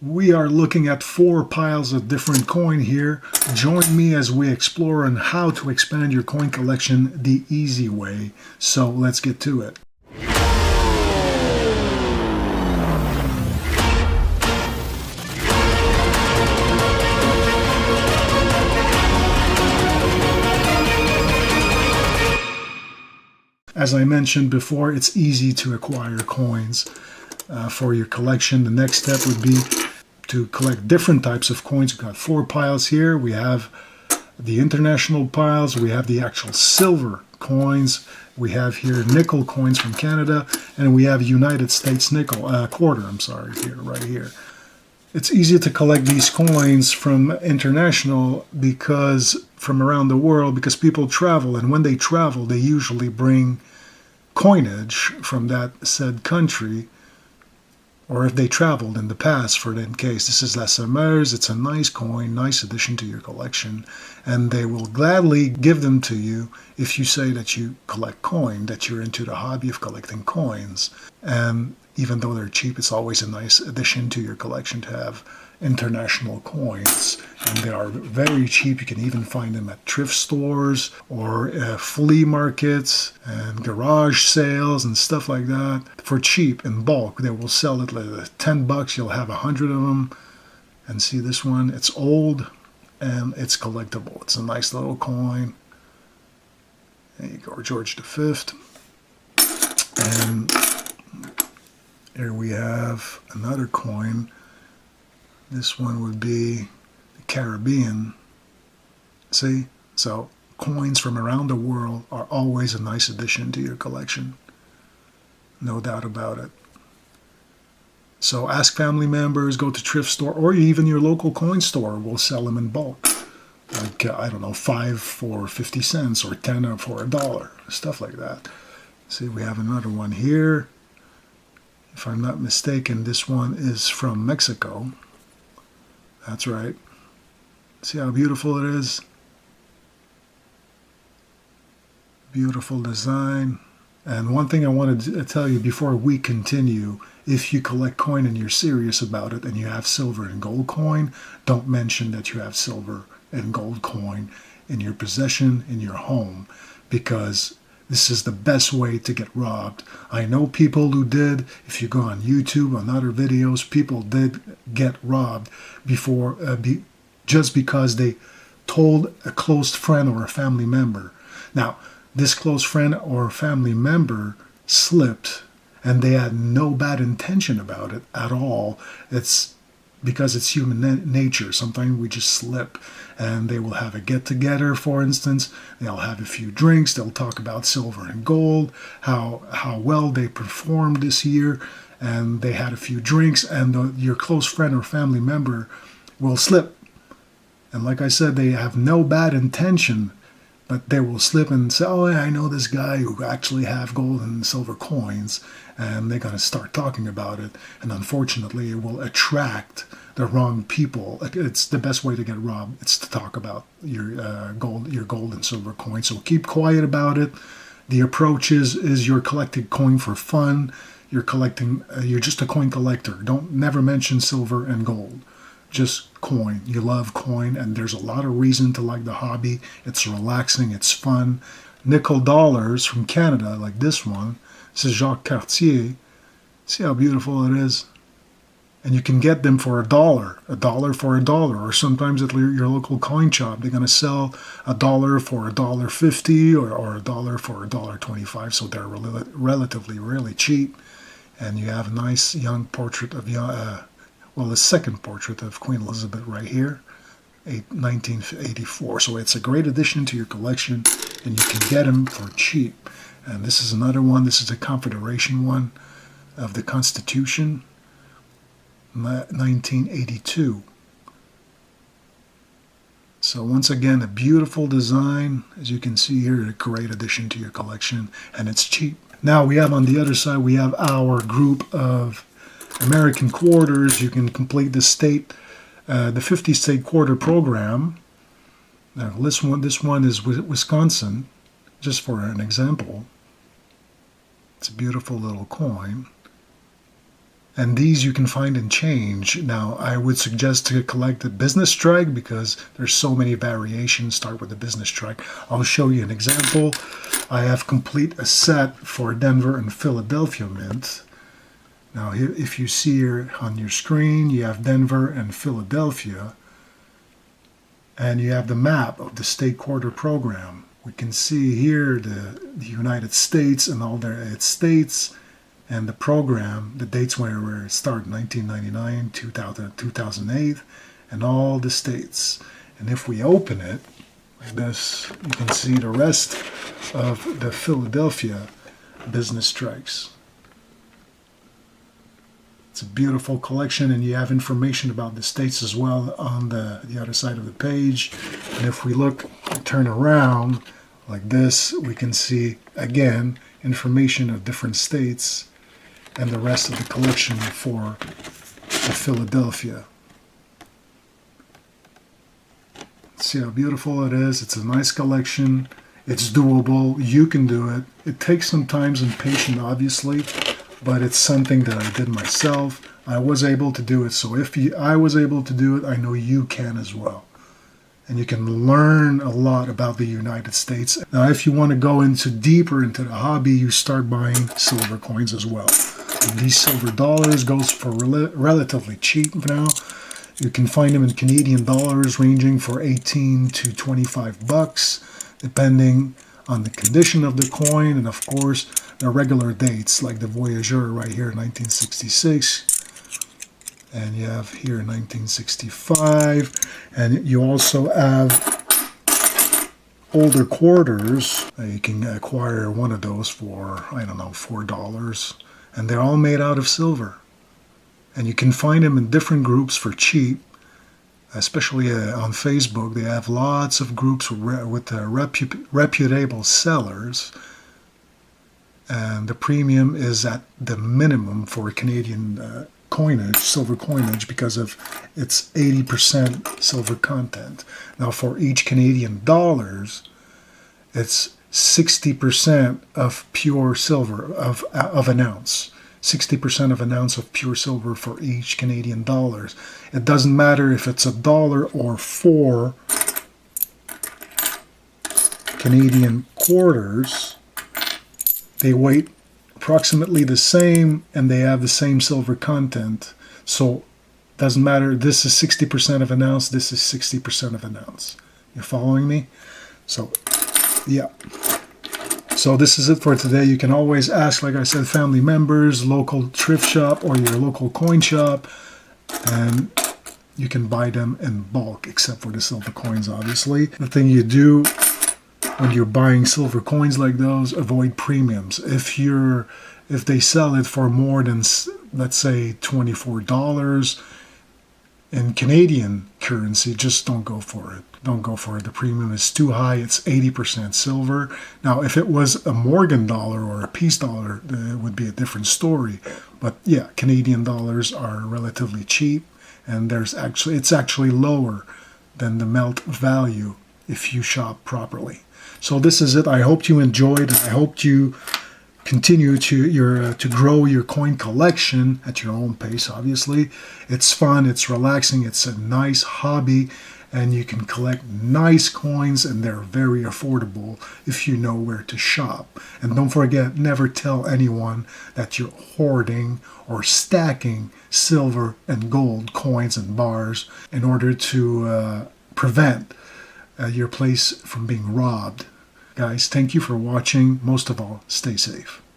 We are looking at 4 piles of different coin here. Join me as we explore on how to expand your coin collection the easy way. So let's get to it. As I mentioned before, it's easy to acquire coins for your collection. The next step would be to collect different types of coins. We've got 4 piles here. We have the international piles. We have the actual silver coins. We have here nickel coins from Canada, and we have United States nickel quarter. Here, right here. It's easy to collect these coins from international because from around the world because people travel, and when they travel, they usually bring coinage from that said country, or if they traveled in the past for in case. This is La Semeuse. It's a nice coin, nice addition to your collection, and they will gladly give them to you if you say that you collect coin, that you're into the hobby of collecting coins. And even though they're cheap, it's always a nice addition to your collection to have international coins. And they are very cheap. You can even find them at thrift stores or flea markets and garage sales and stuff like that for cheap in bulk. They will sell it like 10 bucks. You'll have 100 of them. And see this one, it's old and it's collectible. It's a nice little coin. There you go, George V. And here we have another coin. This one would be the Caribbean. See? So coins from around the world are always a nice addition to your collection. No doubt about it. So ask family members, go to thrift store, or even your local coin store will sell them in bulk. Like, I don't know, 5 for 50 cents or 10 for $1. Stuff like that. See, we have another one here. If I'm not mistaken, this one is from Mexico. That's right. See how beautiful it is? Beautiful design. And one thing I wanted to tell you before we continue, if you collect coin and you're serious about it and you have silver and gold coin, don't mention that you have silver and gold coin in your possession, in your home, because this is the best way to get robbed. I know people who did. If you go on YouTube, on other videos, people did get robbed before, just because they told a close friend or a family member. Now, this close friend or family member slipped, and they had no bad intention about it at all. It's because it's human nature. Sometimes we just slip, and they will have a get-together, for instance. They'll have a few drinks. They'll talk about silver and gold, how well they performed this year, and they had a few drinks, and your close friend or family member will slip. And like I said, they have no bad intention, but they will slip and say, oh, I know this guy who actually have gold and silver coins, and they're going to start talking about it. And unfortunately, it will attract the wrong people. It's the best way to get robbed. It's to talk about your gold and silver coins. So keep quiet about it. The approach is you're collecting coin for fun. You're collecting. You're just a coin collector. Never mention silver and gold. Just coin. You love coin, and there's a lot of reason to like the hobby. It's relaxing. It's fun. Nickel dollars from Canada, like this one. This is Jacques Cartier. See how beautiful it is? And you can get them for $1 for $1, or sometimes at your local coin shop, they're going to sell $1 for $1.50 or $1 for $1.25, so they're relatively really cheap. And you have a nice young portrait of, the second portrait of Queen Elizabeth right here, 1984. So it's a great addition to your collection, and you can get them for cheap. And this is another one. This is a Confederation one of the Constitution, 1982. So once again, a beautiful design. As you can see here, a great addition to your collection, and it's cheap. Now we have on the other side, we have our group of American quarters. You can complete the 50 state quarter program. Now this one is Wisconsin, just for an example. It's a beautiful little coin. And these you can find in change. Now, I would suggest to collect the business strike because there's so many variations. Start with the business strike. I'll show you an example. I have complete a set for Denver and Philadelphia mint. Now, here, if you see here on your screen, you have Denver and Philadelphia, and you have the map of the state quarter program. We can see here the United States and all its states, and the program, the dates where it started, 1999, 2000, 2008, and all the states. And if we open it like this, you can see the rest of the Philadelphia business strikes. It's a beautiful collection, and you have information about the states as well on the other side of the page. And if we look, turn around like this, we can see again information of different states and the rest of the collection for the Philadelphia. See how beautiful it is. It's a nice collection. It's doable. You can do it. It takes some time and patience, obviously, but it's something that I did myself. I was able to do it. So if I was able to do it, I know you can as well. And you can learn a lot about the United States. Now, if you want to go deeper into the hobby, you start buying silver coins as well. And these silver dollars goes for relatively cheap now. You can find them in Canadian dollars ranging for 18 to 25 bucks, depending on the condition of the coin, and of course the regular dates like the Voyageur right here, 1966, and you have here 1965, and you also have older quarters. You can acquire one of those for, I don't know, $4, and they're all made out of silver. And you can find them in different groups for cheap, especially on Facebook. They have lots of groups with reputable sellers, and the premium is at the minimum for Canadian coinage, silver coinage, because of its 80% silver content. Now, for each Canadian dollars, it's 60% of pure silver of an ounce. 60% of an ounce of pure silver for each Canadian dollars. It doesn't matter if it's $1 or 4 Canadian quarters. They weigh approximately the same and they have the same silver content. So it doesn't matter. This is 60% of an ounce. This is 60% of an ounce. You're following me? So, yeah. So this is it for today. You can always ask, like I said, family members, local thrift shop, or your local coin shop, and you can buy them in bulk, except for the silver coins, obviously. The thing you do when you're buying silver coins like those, avoid premiums. If they sell it for more than, let's say, $24 in Canadian currency, just don't go for it. Don't go for it. The premium is too high. It's 80% silver. Now, if it was a Morgan dollar or a Peace dollar, it would be a different story. But yeah, Canadian dollars are relatively cheap, and it's actually lower than the melt value if you shop properly. So this is it. I hope you enjoyed. I hope you continue to grow your coin collection at your own pace. Obviously, it's fun. It's relaxing. It's a nice hobby. And you can collect nice coins, and they're very affordable if you know where to shop. And don't forget, never tell anyone that you're hoarding or stacking silver and gold coins and bars in order to prevent your place from being robbed. Guys, thank you for watching. Most of all, stay safe.